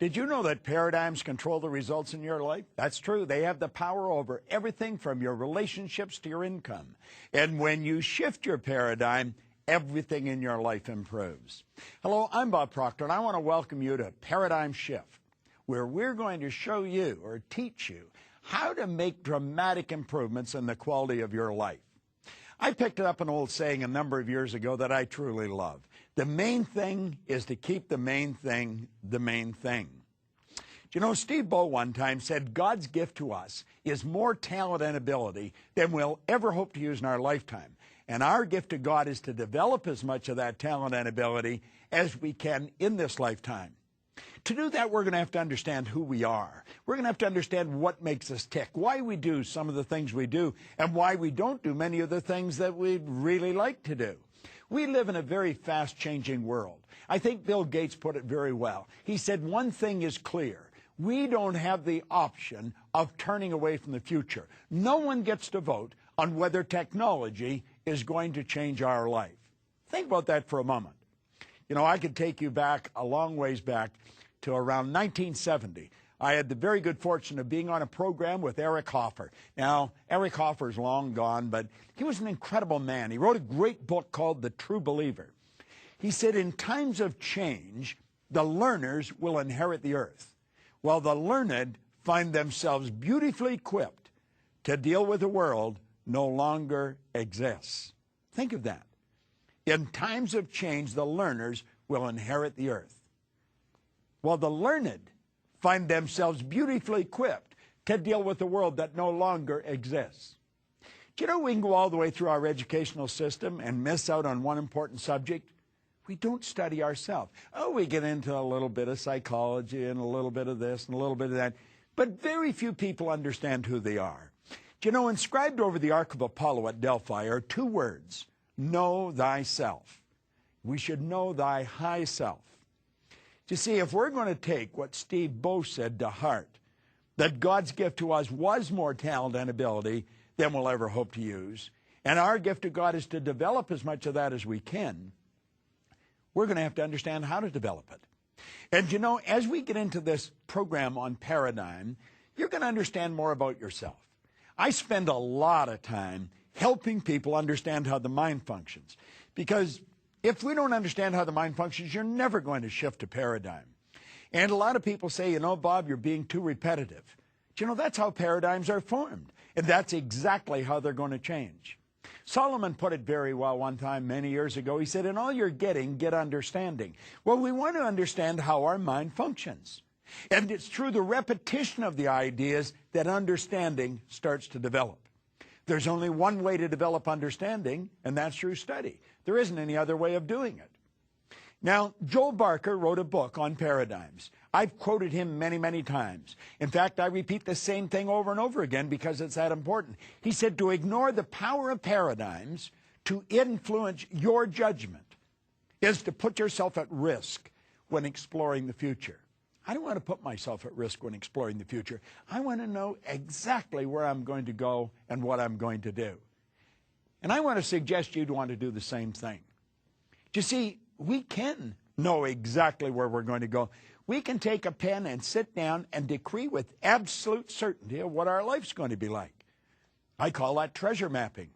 Did you know that paradigms control the results in your life? That's true. They have the power over everything from your relationships to your income. And when you shift your paradigm, everything in your life improves. Hello, I'm Bob Proctor, and I want to welcome you to Paradigm Shift, where we're going to show you or teach you how to make dramatic improvements in the quality of your life. I picked up an old saying a number of years ago that I truly love. The main thing is to keep the main thing the main thing. You know, Steve Bowe one time said God's gift to us is more talent and ability than we'll ever hope to use in our lifetime. And our gift to God is to develop as much of that talent and ability as we can in this lifetime. To do that, we're going to have to understand who we are. We're going to have to understand what makes us tick, why we do some of the things we do, and why we don't do many of the things that we'd really like to do. We live in a very fast-changing world. I think Bill Gates put it very well. He said, one thing is clear. We don't have the option of turning away from the future. No one gets to vote on whether technology is going to change our life. Think about that for a moment. You know, I could take you back a long ways back to around 1970. I had the very good fortune of being on a program with Eric Hoffer. Now, Eric Hoffer's long gone, but he was an incredible man. He wrote a great book called The True Believer. He said, in times of change, the learners will inherit the earth, while the learned find themselves beautifully equipped to deal with a world no longer exists. Think of that. In times of change, the learners will inherit the earth, while the learned find themselves beautifully equipped to deal with a world that no longer exists. Do you know we can go all the way through our educational system and miss out on one important subject? We don't study ourselves. Oh, we get into a little bit of psychology and a little bit of this and a little bit of that, but very few people understand who they are. Do you know, inscribed over the Ark of Apollo at Delphi are two words: know thyself. We should know thy high self. You see, if we're going to take what Steve Bowe said to heart, that God's gift to us was more talent and ability than we'll ever hope to use, and our gift to God is to develop as much of that as we can, we're going to have to understand how to develop it. And you know, as we get into this program on paradigm, you're going to understand more about yourself. I spend a lot of time helping people understand how the mind functions, because if we don't understand how the mind functions, you're never going to shift a paradigm. And a lot of people say, you know, Bob, you're being too repetitive. Do you know, that's how paradigms are formed, and that's exactly how they're going to change. Solomon put it very well one time many years ago. He said, in all you're getting, get understanding. Well, we want to understand how our mind functions. And it's through the repetition of the ideas that understanding starts to develop. There's only one way to develop understanding, and that's through study. There isn't any other way of doing it. Now, Joel Barker wrote a book on paradigms. I've quoted him many, many times. In fact, I repeat the same thing over and over again because it's that important. He said to ignore the power of paradigms to influence your judgment is to put yourself at risk when exploring the future. I don't want to put myself at risk when exploring the future. I want to know exactly where I'm going to go and what I'm going to do. And I want to suggest you'd want to do the same thing. You see, we can know exactly where we're going to go. We can take a pen and sit down and decree with absolute certainty of what our life's going to be like. I call that treasure mapping.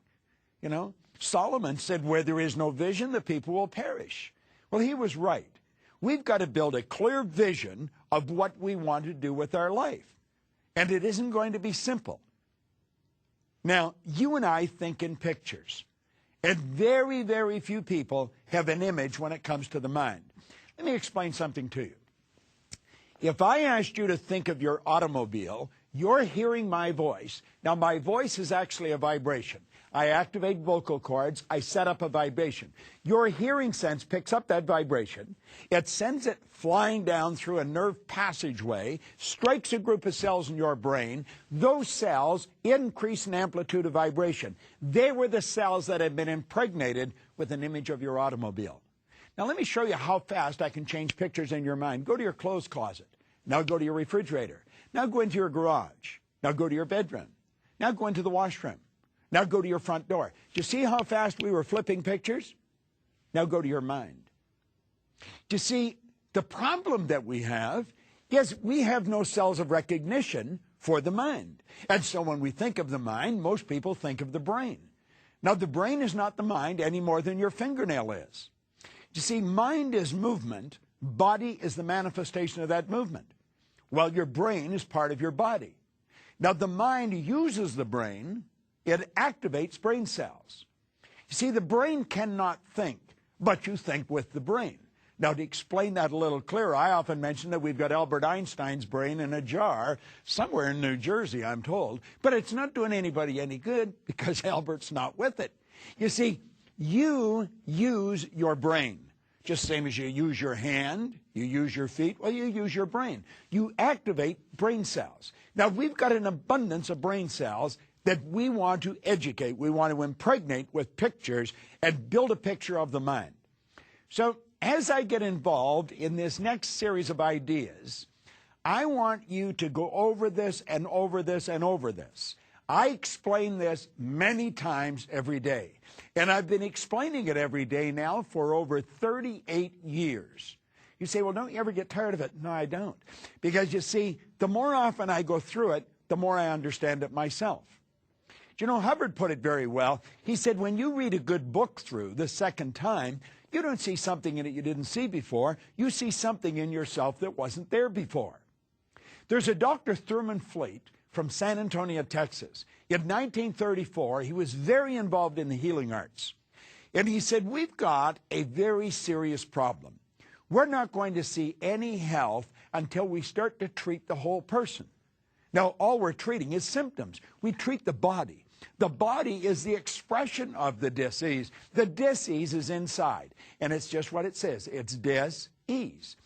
You know, Solomon said, where there is no vision, the people will perish. Well, he was right. We've got to build a clear vision of what we want to do with our life. And it isn't going to be simple. Now, you and I think in pictures. And very, very few people have an image when it comes to the mind. Let me explain something to you. If I asked you to think of your automobile, you're hearing my voice. Now, my voice is actually a vibration. I activate vocal cords. I set up a vibration. Your hearing sense picks up that vibration. It sends it flying down through a nerve passageway, strikes a group of cells in your brain. Those cells increase in amplitude of vibration. They were the cells that had been impregnated with an image of your automobile. Now, let me show you how fast I can change pictures in your mind. Go to your clothes closet. Now go to your refrigerator. Now go into your garage. Now go to your bedroom. Now go into the washroom. Now go to your front door. Do you see how fast we were flipping pictures? Now go to your mind. Do you see, the problem that we have Yes, we have no cells of recognition for the mind. And so when we think of the mind, most people think of the brain. Now, the brain is not the mind any more than your fingernail is. You see, mind is movement. Body is the manifestation of that movement. Well, your brain is part of your body. Now, the mind uses the brain. It activates brain cells. You see, the brain cannot think, but you think with the brain. Now, to explain that a little clearer, I often mention that we've got Albert Einstein's brain in a jar somewhere in New Jersey, I'm told, but it's not doing anybody any good because Albert's not with it. You see, you use your brain. Just the same as you use your hand, you use your feet, well, you use your brain. You activate brain cells. Now, we've got an abundance of brain cells that we want to educate. We want to impregnate with pictures and build a picture of the mind. So, as I get involved in this next series of ideas, I want you to go over this and over this and over this. I explain this many times every day. And I've been explaining it every day now for over 38 years. You say, well, don't you ever get tired of it? No, I don't. Because you see, the more often I go through it, the more I understand it myself. You know, Hubbard put it very well. He said, when you read a good book through the second time, you don't see something in it you didn't see before. You see something in yourself that wasn't there before. There's a Dr. Thurman Fleet from San Antonio, Texas. In 1934, he was very involved in the healing arts. And he said, we've got a very serious problem. We're not going to see any health until we start to treat the whole person. Now, all we're treating is symptoms. We treat the body. The body is the expression of the dis-ease. The dis-ease is inside. And it's just what it says. It's dis-ease.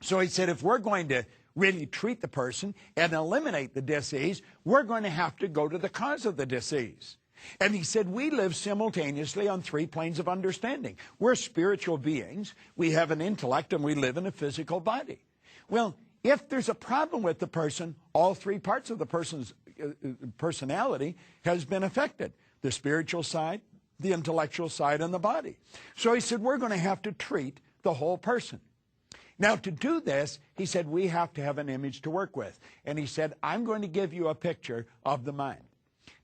So he said, if we're going to really treat the person and eliminate the dis-ease, we're going to have to go to the cause of the dis-ease. And he said, we live simultaneously on three planes of understanding. We're spiritual beings. We have an intellect, and we live in a physical body. Well, if there's a problem with the person, all three parts of the person's personality has been affected. The spiritual side, the intellectual side, and the body. So he said, we're going to have to treat the whole person. Now, to do this, he said, we have to have an image to work with. And he said, I'm going to give you a picture of the mind.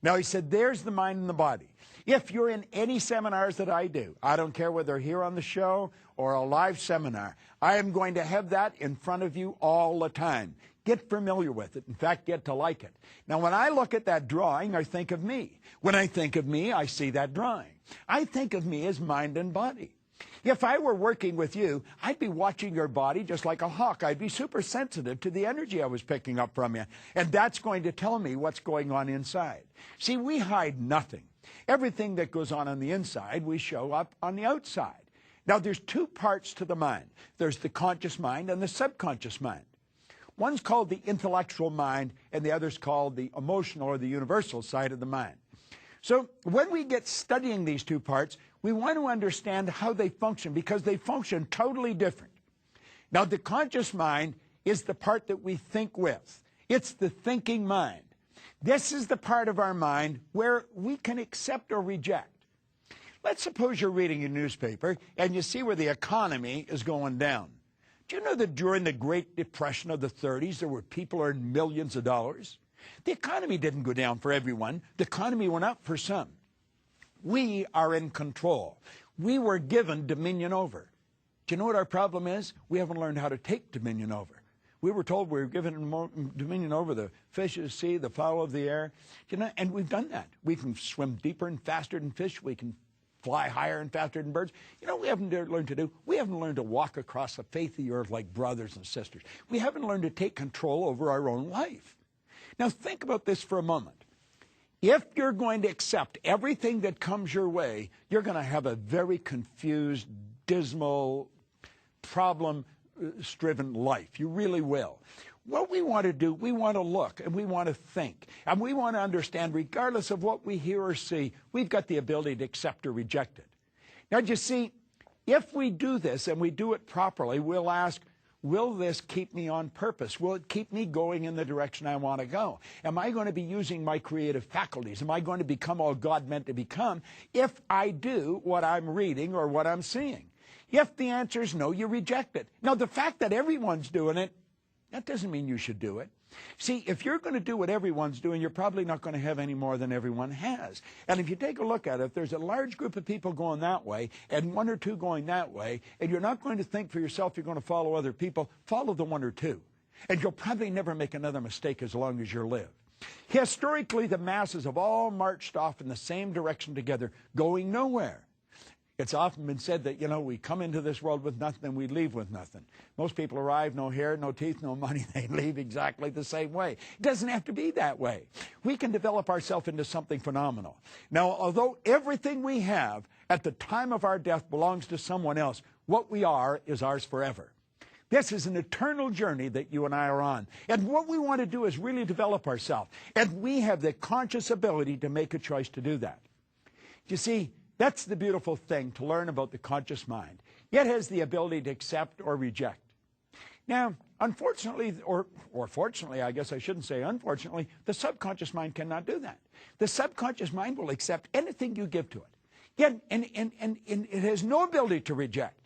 Now, he said, there's the mind and the body. If you're in any seminars that I do, I don't care whether here on the show or a live seminar, I am going to have that in front of you all the time. Get familiar with it. In fact, get to like it. Now, when I look at that drawing, I think of me. When I think of me, I see that drawing. I think of me as mind and body. If I were working with you, I'd be watching your body just like a hawk. I'd be super sensitive to the energy I was picking up from you. And that's going to tell me what's going on inside. See, we hide nothing. Everything that goes on the inside, we show up on the outside. Now, there's two parts to the mind. There's the conscious mind and the subconscious mind. One's called the intellectual mind, and the other's called the emotional or the universal side of the mind. So when we get studying these two parts, we want to understand how they function, because they function totally different. Now, the conscious mind is the part that we think with. It's the thinking mind. This is the part of our mind where we can accept or reject. Let's suppose you're reading a newspaper and you see where the economy is going down. Do you know that during the Great Depression of the 30s, there were people earning millions of dollars? The economy didn't go down for everyone. The economy went up for some. We are in control. We were given dominion over. Do you know what our problem is? We haven't learned how to take dominion over. We were told we were given dominion over the fish of the sea, the fowl of the air. You know, and we've done that. We can swim deeper and faster than fish. We can fly higher and faster than birds. You know what we haven't learned to do? We haven't learned to walk across the face of the earth like brothers and sisters. We haven't learned to take control over our own life. Now think about this for a moment. If you're going to accept everything that comes your way, you're going to have a very confused, dismal, problem-striven life. You really will. What we want to do, we want to look and we want to think. And we want to understand, regardless of what we hear or see, we've got the ability to accept or reject it. Now, you see, if we do this and we do it properly, we'll ask, will this keep me on purpose? Will it keep me going in the direction I want to go? Am I going to be using my creative faculties? Am I going to become all God meant to become if I do what I'm reading or what I'm seeing? If the answer is no, you reject it. Now, the fact that everyone's doing it That doesn't mean you should do it. See, if you're going to do what everyone's doing, you're probably not going to have any more than everyone has. And if you take a look at it, if there's a large group of people going that way and one or two going that way, and you're not going to think for yourself you're going to follow other people, follow the one or two. And you'll probably never make another mistake as long as you live. Historically, the masses have all marched off in the same direction together, going nowhere. It's often been said that, we come into this world with nothing and we leave with nothing. Most people arrive, no hair, no teeth, no money. They leave exactly the same way. It doesn't have to be that way. We can develop ourselves into something phenomenal. Now, although everything we have at the time of our death belongs to someone else, what we are is ours forever. This is an eternal journey that you and I are on. And what we want to do is really develop ourselves. And we have the conscious ability to make a choice to do that. You see, that's the beautiful thing to learn about the conscious mind. It has the ability to accept or reject. Now, unfortunately, or fortunately, I guess I shouldn't say unfortunately, the subconscious mind cannot do that. The subconscious mind will accept anything you give to it. And it has no ability to reject.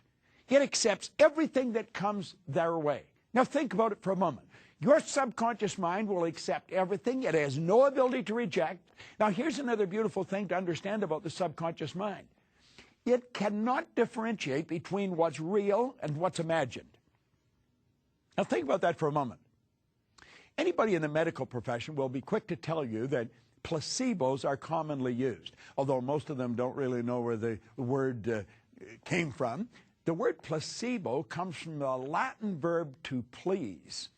It accepts everything that comes their way. Now, think about it for a moment. Your subconscious mind will accept everything. It has no ability to reject. Now, here's another beautiful thing to understand about the subconscious mind. It cannot differentiate between what's real and what's imagined. Now, think about that for a moment. Anybody in the medical profession will be quick to tell you that placebos are commonly used, although most of them don't really know where the word came from. The word placebo comes from the Latin verb to please.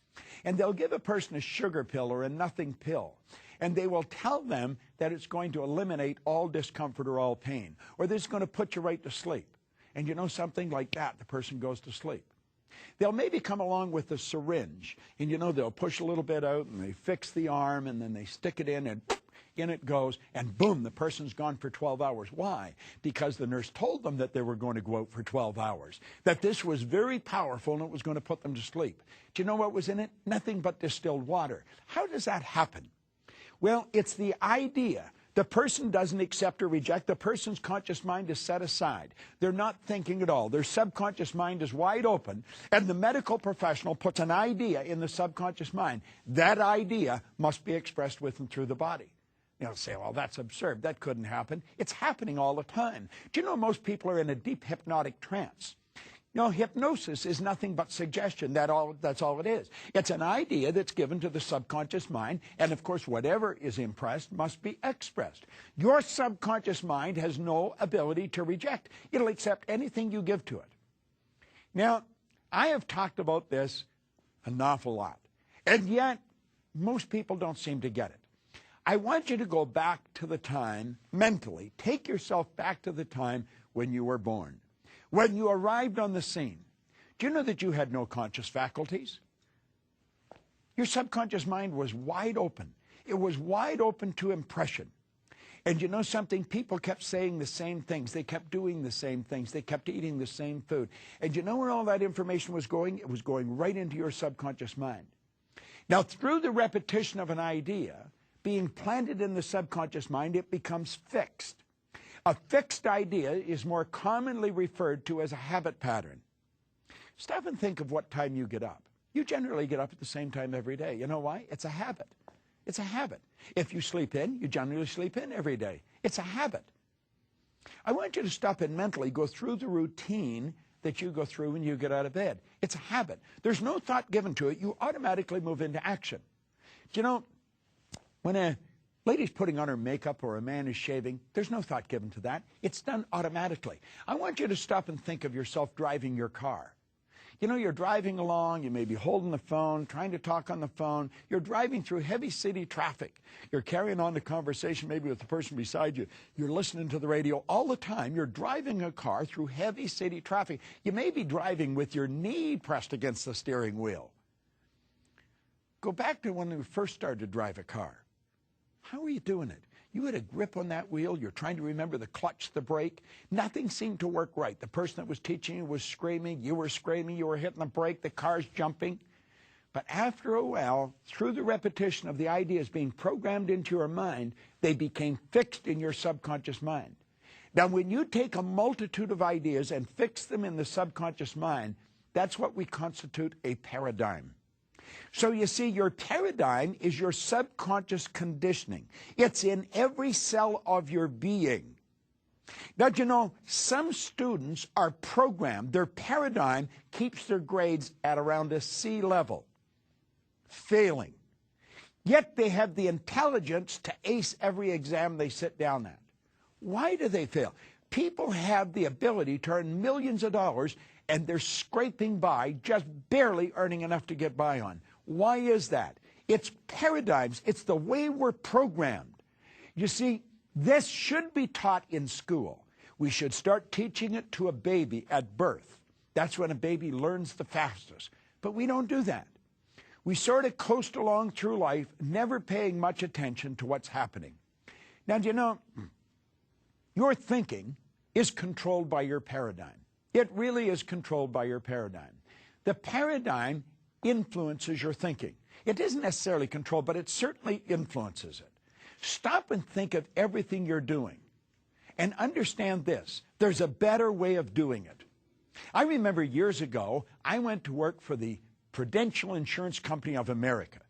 And they'll give a person a sugar pill or a nothing pill. And they will tell them that it's going to eliminate all discomfort or all pain. Or that it's going to put you right to sleep. And you know, something like that, the person goes to sleep. They'll maybe come along with a syringe. And you know, they'll push a little bit out and they fix the arm and then they stick it in and in it goes, and boom, the person's gone for 12 hours. Why? Because the nurse told them that they were going to go out for 12 hours, that this was very powerful and it was going to put them to sleep. Do you know what was in it? Nothing but distilled water. How does that happen? Well, it's the idea. The person doesn't accept or reject. The person's conscious mind is set aside. They're not thinking at all. Their subconscious mind is wide open, and the medical professional puts an idea in the subconscious mind. That idea must be expressed with and through the body. You'll say, well, that's absurd. That couldn't happen. It's happening all the time. Do you know most people are in a deep hypnotic trance? No, hypnosis is nothing but suggestion. That's all it is. It's an idea that's given to the subconscious mind, and of course, whatever is impressed must be expressed. Your subconscious mind has no ability to reject. It'll accept anything you give to it. Now, I have talked about this an awful lot, and yet most people don't seem to get it. I want you to go back to the time, mentally, take yourself back to the time when you were born. When you arrived on the scene, do you know that you had no conscious faculties? Your subconscious mind was wide open. It was wide open to impression. And you know something? People kept saying the same things. They kept doing the same things. They kept eating the same food. And you know where all that information was going? It was going right into your subconscious mind. Now, through the repetition of an idea being planted in the subconscious mind, it becomes fixed. A fixed idea is more commonly referred to as a habit pattern. Stop and think of what time you get up. You generally get up at the same time every day. You know why? It's a habit. It's a habit. If you sleep in, you generally sleep in every day. It's a habit. I want you to stop and mentally go through the routine that you go through when you get out of bed. It's a habit. There's no thought given to it. You automatically move into action. You know, when a lady's putting on her makeup or a man is shaving, there's no thought given to that. It's done automatically. I want you to stop and think of yourself driving your car. You know, you're driving along, you may be holding the phone, trying to talk on the phone. You're driving through heavy city traffic. You're carrying on the conversation maybe with the person beside you. You're listening to the radio all the time. You're driving a car through heavy city traffic. You may be driving with your knee pressed against the steering wheel. Go back to when you first started to drive a car. How are you doing it? You had a grip on that wheel. You're trying to remember the clutch, the brake. Nothing seemed to work right. The person that was teaching you was screaming. You were screaming. You were hitting the brake. The car's jumping. But after a while, through the repetition of the ideas being programmed into your mind, they became fixed in your subconscious mind. Now, when you take a multitude of ideas and fix them in the subconscious mind, that's what we constitute a paradigm. So you see, your paradigm is your subconscious conditioning. It's in every cell of your being. Now, you know, some students are programmed, their paradigm keeps their grades at around a C level, failing. Yet they have the intelligence to ace every exam they sit down at. Why do they fail? People have the ability to earn millions of dollars, and they're scraping by, just barely earning enough to get by on. Why is that? It's paradigms. It's the way we're programmed. You see, this should be taught in school. We should start teaching it to a baby at birth. That's when a baby learns the fastest. But we don't do that. We sort of coast along through life, never paying much attention to what's happening. Now, do you know, your thinking is controlled by your paradigm. It really is controlled by your paradigm. The paradigm influences your thinking. It isn't necessarily controlled, but it certainly influences it. Stop and think of everything you're doing and understand this. There's a better way of doing it. I remember years ago, I went to work for the Prudential Insurance Company of America.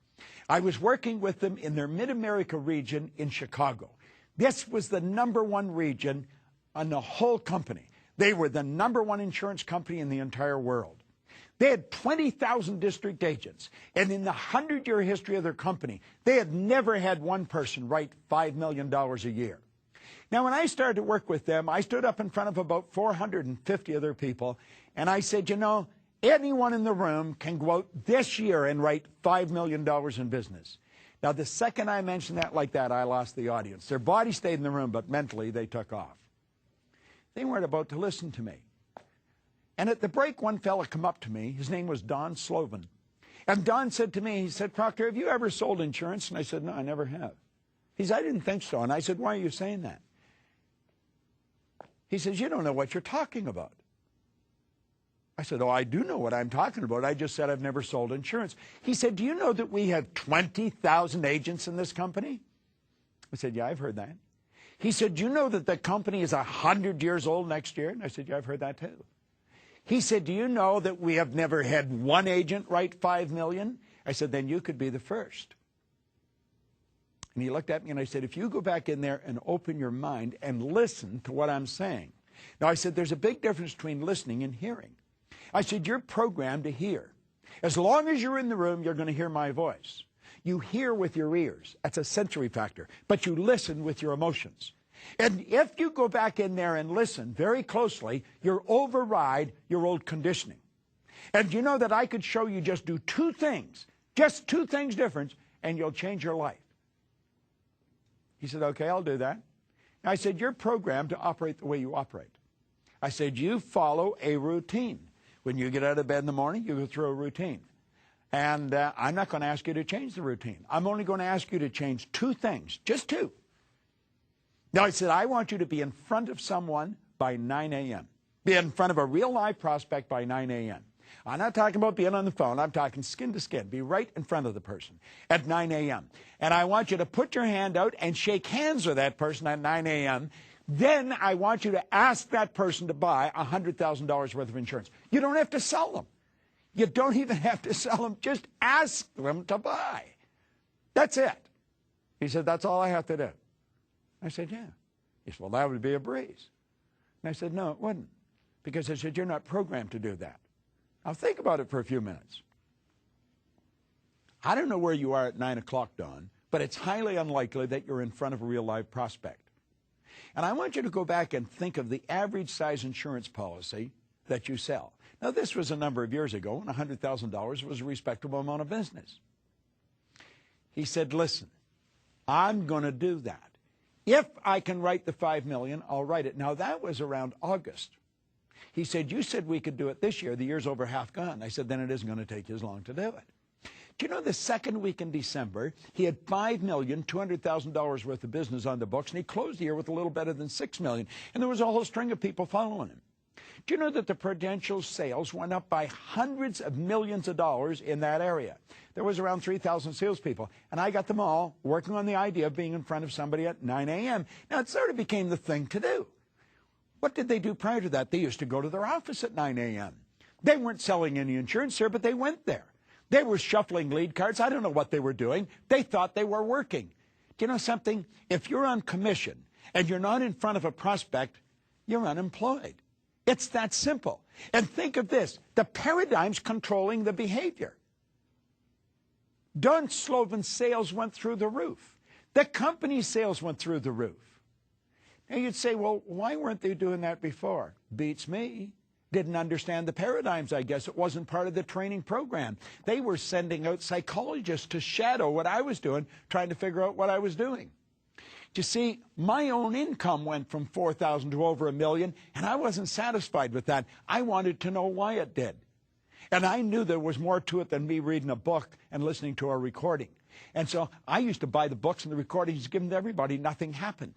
I was working with them in their Mid-America region in Chicago. This was the #1 region on the whole company. They were the #1 insurance company in the entire world. They had 20,000 district agents, and in the 100-year history of their company, they had never had one person write $5 million a year. Now, when I started to work with them, I stood up in front of about 450 other people, and I said, you know, anyone in the room can go out this year and write $5 million in business. Now, the second I mentioned that like that, I lost the audience. Their body stayed in the room, but mentally they took off. They weren't about to listen to me. And at the break, one fella come up to me. His name was Don Slovan. And Don said to me, he said, Proctor, have you ever sold insurance? And I said, no, I never have. He said, I didn't think so. And I said, why are you saying that? He says, you don't know what you're talking about. I said, oh, I do know what I'm talking about. I just said I've never sold insurance. He said, do you know that we have 20,000 agents in this company? I said, yeah, I've heard that. He said, do you know that the company is 100 years old next year? And I said, yeah, I've heard that too. He said, do you know that we have never had one agent write $5 million? I said, then you could be the first. And he looked at me and I said, if you go back in there and open your mind and listen to what I'm saying. Now, I said, there's a big difference between listening and hearing. I said, you're programmed to hear. As long as you're in the room, you're going to hear my voice. You hear with your ears. That's a sensory factor. But you listen with your emotions. And if you go back in there and listen very closely, you'll override your old conditioning. And you know that I could show you just do two things different, and you'll change your life. He said, okay, I'll do that. And I said, you're programmed to operate the way you operate. I said, you follow a routine. When you get out of bed in the morning, you go through a routine. And I'm not going to ask you to change the routine. I'm only going to ask you to change two things, just two. Now, I said, I want you to be in front of someone by 9 a.m. Be in front of a real live prospect by 9 a.m. I'm not talking about being on the phone. I'm talking skin to skin. Be right in front of the person at 9 a.m. And I want you to put your hand out and shake hands with that person at 9 a.m. Then I want you to ask that person to buy $100,000 worth of insurance. You don't have to sell them. You don't even have to sell them. Just ask them to buy. That's it. He said, that's all I have to do. I said, yeah. He said, well, that would be a breeze. And I said, no, it wouldn't. Because I said, you're not programmed to do that. Now, think about it for a few minutes. I don't know where you are at 9 o'clock, Don, but it's highly unlikely that you're in front of a real live prospect. And I want you to go back and think of the average size insurance policy that you sell. Now, this was a number of years ago, and $100,000 was a respectable amount of business. He said, listen, I'm going to do that. If I can write the $5 million, I'll write it. Now, that was around August. He said, you said we could do it this year. The year's over half gone. I said, then it isn't going to take you as long to do it. Do you know the second week in December, he had $5,200,000 worth of business on the books, and he closed the year with a little better than $6 million. And there was a whole string of people following him. Do you know that the Prudential sales went up by hundreds of millions of dollars in that area? There was around 3,000 salespeople, and I got them all working on the idea of being in front of somebody at 9 a.m. Now, it sort of became the thing to do. What did they do prior to that? They used to go to their office at 9 a.m. They weren't selling any insurance, sir, but they went there. They were shuffling lead cards. I don't know what they were doing. They thought they were working. Do you know something? If you're on commission and you're not in front of a prospect, you're unemployed. It's that simple. And think of this. The paradigm's controlling the behavior. Don Slovin's sales went through the roof. The company's sales went through the roof. Now you'd say, well, why weren't they doing that before? Beats me. Didn't understand the paradigms, I guess. It wasn't part of the training program. They were sending out psychologists to shadow what I was doing, trying to figure out what I was doing. You see, my own income went from $4,000 to over $1 million, and I wasn't satisfied with that. I wanted to know why it did. And I knew there was more to it than me reading a book and listening to a recording. And so I used to buy the books and the recordings, give them to everybody. Nothing happened.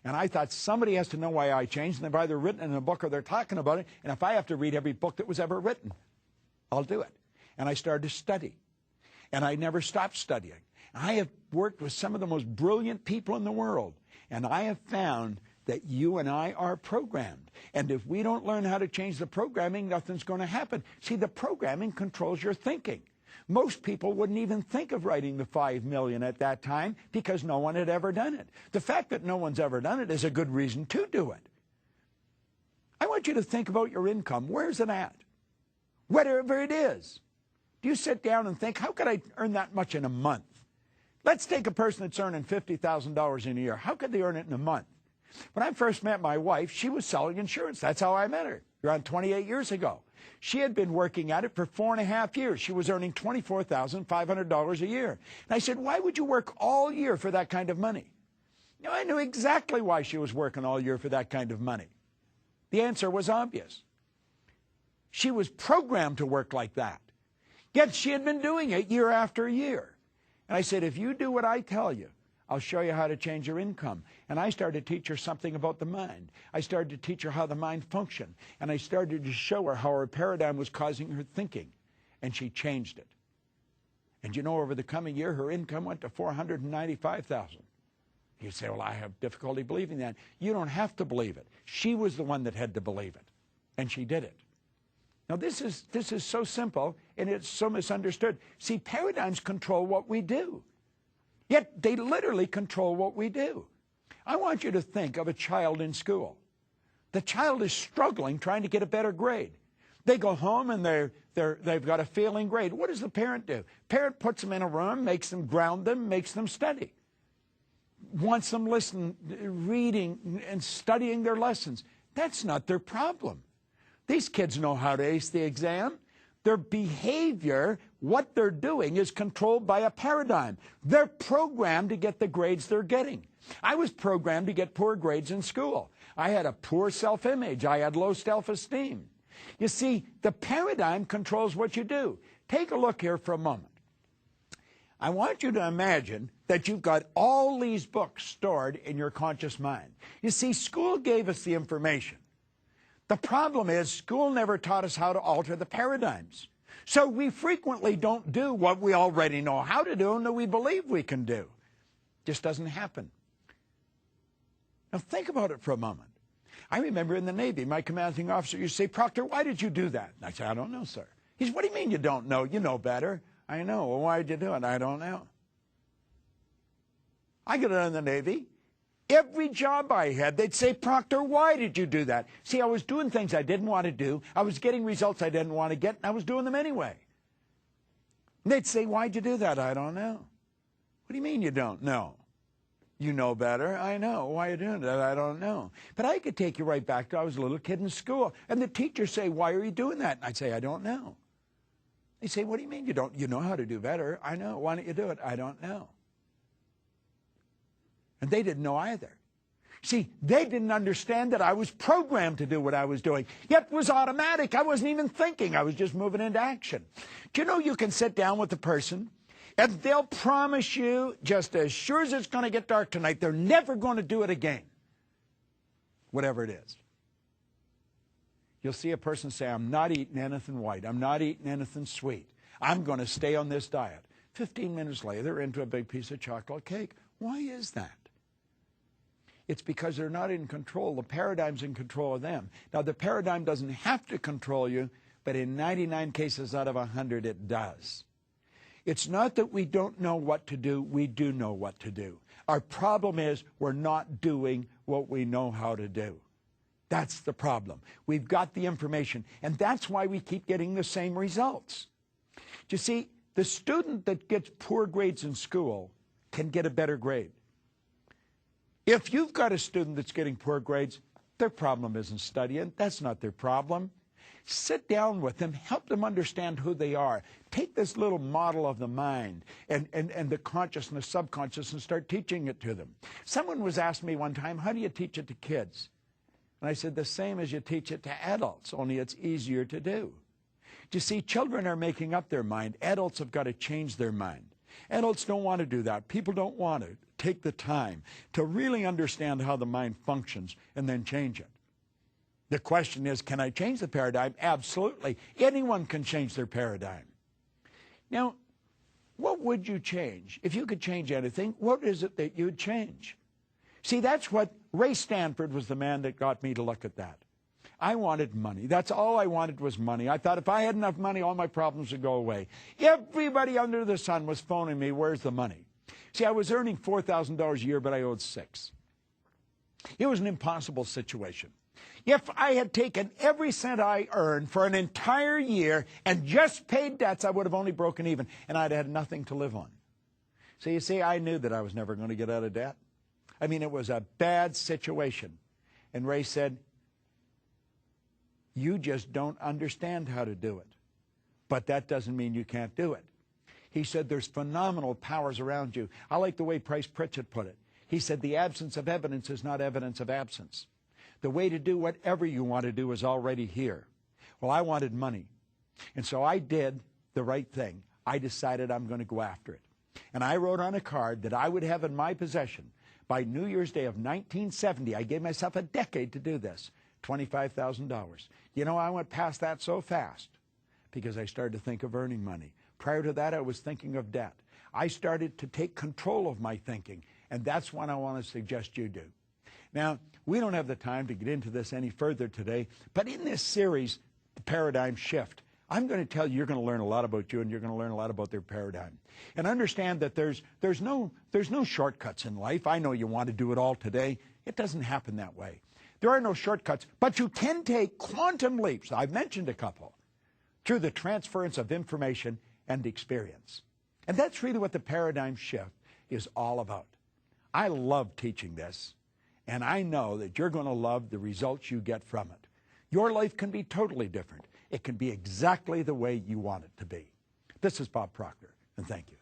And I thought somebody has to know why I changed, and they've either written it in a book or they're talking about it. And if I have to read every book that was ever written, I'll do it. And I started to study. And I never stopped studying. I have worked with some of the most brilliant people in the world. And I have found that you and I are programmed. And if we don't learn how to change the programming, nothing's going to happen. See, the programming controls your thinking. Most people wouldn't even think of writing the $5 million at that time because no one had ever done it. The fact that no one's ever done it is a good reason to do it. I want you to think about your income. Where's it at? Whatever it is. Do you sit down and think, how could I earn that much in a month? Let's take a person that's earning $50,000 in a year. How could they earn it in a month? When I first met my wife, she was selling insurance. That's how I met her, around 28 years ago. She had been working at it for 4.5 years. She was earning $24,500 a year. And I said, why would you work all year for that kind of money? Now, I knew exactly why she was working all year for that kind of money. The answer was obvious. She was programmed to work like that. Yet she had been doing it year after year. And I said, if you do what I tell you, I'll show you how to change your income. And I started to teach her something about the mind. I started to teach her how the mind functioned. And I started to show her how her paradigm was causing her thinking. And she changed it. And you know, over the coming year, her income went to $495,000. You say, well, I have difficulty believing that. You don't have to believe it. She was the one that had to believe it. And she did it. Now, this is so simple, and it's so misunderstood. See, paradigms control what we do. Yet they literally control what we do. I want you to think of a child in school. The child is struggling trying to get a better grade. They go home and they've got a failing grade. What does the parent do? Parent puts them in a room, makes them ground them, makes them study. Wants them reading and studying their lessons. That's not their problem. These kids know how to ace the exam. Their behavior, what they're doing, is controlled by a paradigm. They're programmed to get the grades they're getting. I was programmed to get poor grades in school. I had a poor self-image. I had low self-esteem. You see, the paradigm controls what you do. Take a look here for a moment. I want you to imagine that you've got all these books stored in your conscious mind. You see, school gave us the information. The problem is school never taught us how to alter the paradigms. So we frequently don't do what we already know how to do and that we believe we can do. Just doesn't happen. Now think about it for a moment. I remember in the Navy, my commanding officer used to say, Proctor, why did you do that? And I said, I don't know, sir. He said, what do you mean you don't know? You know better. I know. Well, why did you do it? I don't know. I got in the Navy. Every job I had, they'd say, Proctor, why did you do that? See, I was doing things I didn't want to do. I was getting results I didn't want to get, and I was doing them anyway. And they'd say, why'd you do that? I don't know. What do you mean you don't know? You know better. I know. Why are you doing that? I don't know. But I could take you right back to I was a little kid in school, and the teachers say, why are you doing that? And I'd say, I don't know. They say, what do you mean you don't? You know how to do better. I know. Why don't you do it? I don't know. And they didn't know either. See, they didn't understand that I was programmed to do what I was doing. Yet it was automatic. I wasn't even thinking. I was just moving into action. Do you know you can sit down with a person and they'll promise you, just as sure as it's going to get dark tonight, they're never going to do it again. Whatever it is. You'll see a person say, I'm not eating anything white. I'm not eating anything sweet. I'm going to stay on this diet. 15 minutes later, they're into a big piece of chocolate cake. Why is that? It's because they're not in control. The paradigm's in control of them. Now, the paradigm doesn't have to control you, but in 99 cases out of 100 it does. It's not that we don't know what to do, we do know what to do. Our problem is we're not doing what we know how to do. That's the problem. We've got the information, and that's why we keep getting the same results. You see, the student that gets poor grades in school can get a better grade. If you've got a student that's getting poor grades, their problem isn't studying. That's not their problem. Sit down with them, help them understand who they are. Take this little model of the mind and the consciousness, subconscious, and start teaching it to them. Someone was asking me one time, how do you teach it to kids? And I said, the same as you teach it to adults, only it's easier to do. You see, children are making up their mind. Adults have got to change their mind. Adults don't want to do that. People don't want to take the time to really understand how the mind functions and then change it. The question is, can I change the paradigm? Absolutely. Anyone can change their paradigm. Now, what would you change? If you could change anything, what is it that you'd change? See, that's what Ray Stanford was the man that got me to look at that. I wanted money. That's all I wanted was money. I thought if I had enough money, all my problems would go away. Everybody under the sun was phoning me, where's the money? See, I was earning $4,000 a year, but I owed $6,000. It was an impossible situation. If I had taken every cent I earned for an entire year and just paid debts, I would have only broken even, and I'd had nothing to live on. So you see, I knew that I was never going to get out of debt. I mean, it was a bad situation. And Ray said, you just don't understand how to do it. But that doesn't mean you can't do it. He said, there's phenomenal powers around you. I like the way Price Pritchett put it. He said, the absence of evidence is not evidence of absence. The way to do whatever you want to do is already here. Well, I wanted money. And so I did the right thing. I decided I'm going to go after it. And I wrote on a card that I would have in my possession by New Year's Day of 1970. I gave myself a decade to do this. $25,000. You know, I went past that so fast because I started to think of earning money. Prior to that, I was thinking of debt. I started to take control of my thinking, and that's what I want to suggest you do. Now, we don't have the time to get into this any further today, but in this series, The Paradigm Shift, I'm going to tell you, you're going to learn a lot about you, and you're going to learn a lot about their paradigm. And understand that there's no shortcuts in life. I know you want to do it all today. It doesn't happen that way. There are no shortcuts, but you can take quantum leaps, I've mentioned a couple, through the transference of information and experience. And that's really what the paradigm shift is all about. I love teaching this, and I know that you're going to love the results you get from it. Your life can be totally different. It can be exactly the way you want it to be. This is Bob Proctor, and thank you.